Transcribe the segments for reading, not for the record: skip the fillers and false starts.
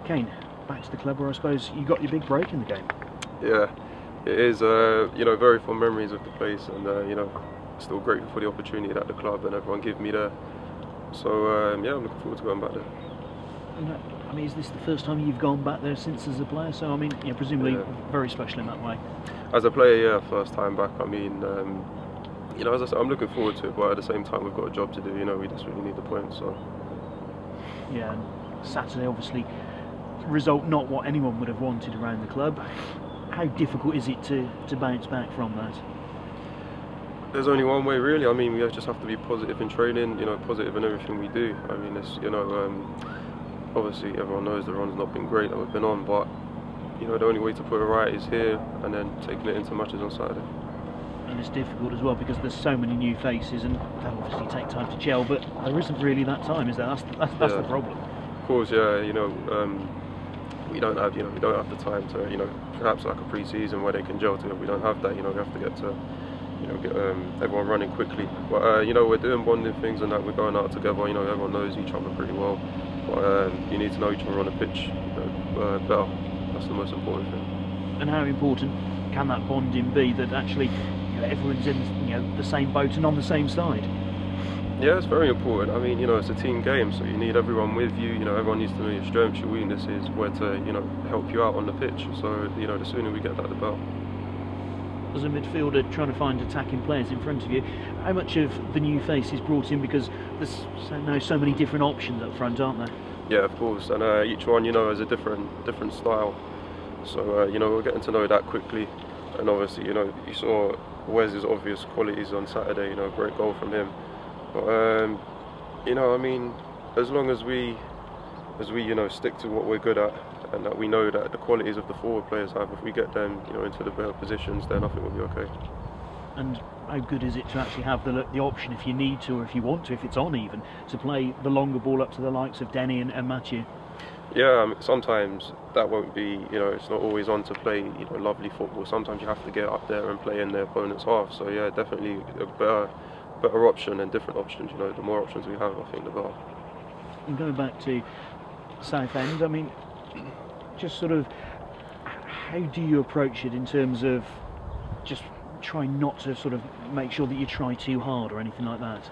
Kane, back to the club where I suppose you got your big break in the game. Yeah, it is. Very fond memories of the place, and still grateful for the opportunity that the club and everyone give me there. So I'm looking forward to going back there. And, is this the first time you've gone back there since as a player? So presumably very special in that way. As a player, yeah, first time back. As I said, I'm looking forward to it, but at the same time, we've got a job to do. We just really need the points. So. Yeah, and Saturday obviously result not what anyone would have wanted around the club. How difficult is it to bounce back from that? There's only one way really. We just have to be positive in training, positive in everything we do. Obviously everyone knows the run's not been great that we've been on, but the only way to put it right is here and then taking it into matches on Saturday. And it's difficult as well because there's so many new faces and that obviously take time to gel, but there isn't really that time, is there? That's the problem. Of course, yeah. We don't have the time to perhaps like a pre-season where they can gel to it. We don't have that. We have to get everyone running quickly. But we're doing bonding things and that we're going out together. Everyone knows each other pretty well. But you need to know each other on the pitch better. That's the most important thing. And how important can that bonding be that actually everyone's in the same boat and on the same side? Yeah, it's very important. It's a team game, so you need everyone with you. Everyone needs to know your strengths, your weaknesses, where to help you out on the pitch. So the sooner we get that, the better. As a midfielder trying to find attacking players in front of you, how much of the new faces brought in because there's now so many different options up front, aren't there? Yeah, of course, and each one has a different style. So we're getting to know that quickly, and obviously you saw Wes's obvious qualities on Saturday. Great goal from him. But as long as we stick to what we're good at, and that we know that the qualities of the forward players have, if we get them into the better positions, then I think we'll be okay. And how good is it to actually have the option, if you need to or if you want to, if it's on even, to play the longer ball up to the likes of Denny and Matthew? Yeah, sometimes that won't be, it's not always on to play, lovely football. Sometimes you have to get up there and play in the opponent's half. So yeah, definitely a better option and different options. The more options we have, I think the better. And going back to Southend, just sort of, how do you approach it in terms of just trying not to sort of make sure that you try too hard or anything like that?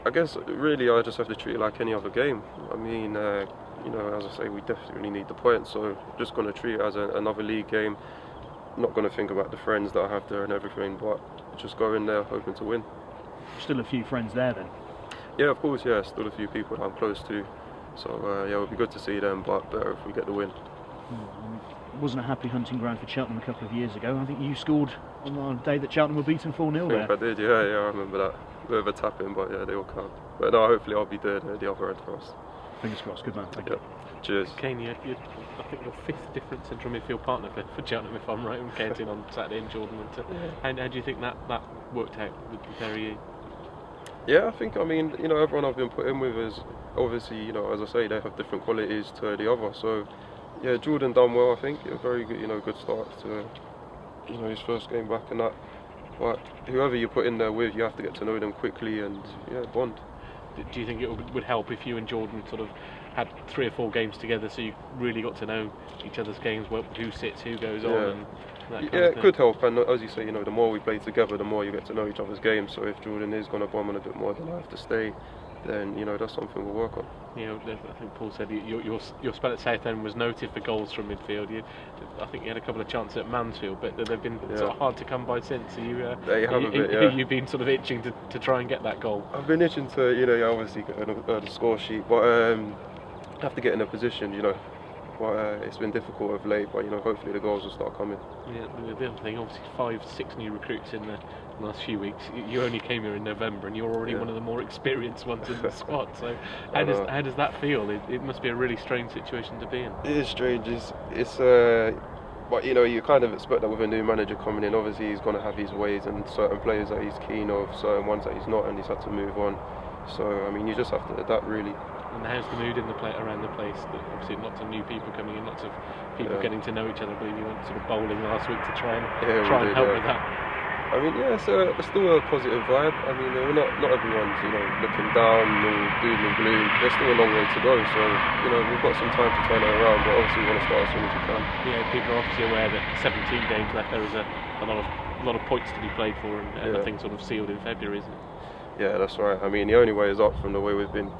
I guess really I just have to treat it like any other game. As I say, we definitely need the points, so just going to treat it as another league game. Not going to think about the friends that I have there and everything, but just go in there hoping to win. Still a few friends there then? Yeah, of course, yeah. Still a few people that I'm close to. So it would be good to see them, but better if we get the win. It wasn't a happy hunting ground for Cheltenham a couple of years ago. I think you scored on the day that Cheltenham were beaten 4-0 there. I think I did, yeah, I remember that. A bit of a tap-in, but yeah, they all count. But no, hopefully I'll be there the other end for us. Fingers crossed, good man, thank you. Cheers. Kane, I think your fifth different central midfield partner for Cheltenham, if I'm right, when Kane's in on Saturday and Jordan went to. And how do you think that worked out with Perrier? Yeah, I think, everyone I've been put in with is obviously, as I say, they have different qualities to the other. So, yeah, Jordan done well, I think. A very good, good start to, his first game back and that. But whoever you put in there with, you have to get to know them quickly and, bond. Do you think it would help if you and Jordan sort of had 3 or 4 games together, so you really got to know each other's games, who sits, who goes on, and that kind of thing? It could help, and as you say, the more we play together, the more you get to know each other's games. So if Jordan is going to bomb on a bit more than I have to stay, then that's something we'll work on. I think Paul said your spell at Southend was noted for goals from midfield. I think you had a couple of chances at Mansfield, but they've been sort of hard to come by since. So you've been sort of itching to try and get that goal. I've been itching to, obviously get the score sheet, but have to get in a position, But it's been difficult of late, but hopefully the goals will start coming. Yeah, the other thing, obviously 5-6 new recruits in the last few weeks. You only came here in November, and you're already one of the more experienced ones in the squad. So how does that feel? It must be a really strange situation to be in. It is strange. But you kind of expect that with a new manager coming in. Obviously, he's going to have his ways and certain players that he's keen of, certain ones that he's not, and he's had to move on. So you just have to adapt, really. And how's the mood around the place? Obviously, lots of new people coming in, lots of people getting to know each other. I believe you went sort of bowling last week to try and help with that. I mean, yeah, it's still a positive vibe. I mean, we're not everyone's, looking down or doom and gloom. There's still a long way to go, so, we've got some time to turn it around, but obviously we want to start as soon as we can. Yeah, people are obviously aware that 17 games left, there is a lot of points to be played for, and nothing sort of sealed in February, isn't it? Yeah, that's right. I mean, the only way is up from the way we've been,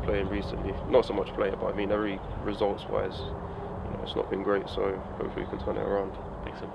playing recently. Not so much playing, but I mean, every results-wise, it's not been great, so hopefully we can turn it around. Excellent.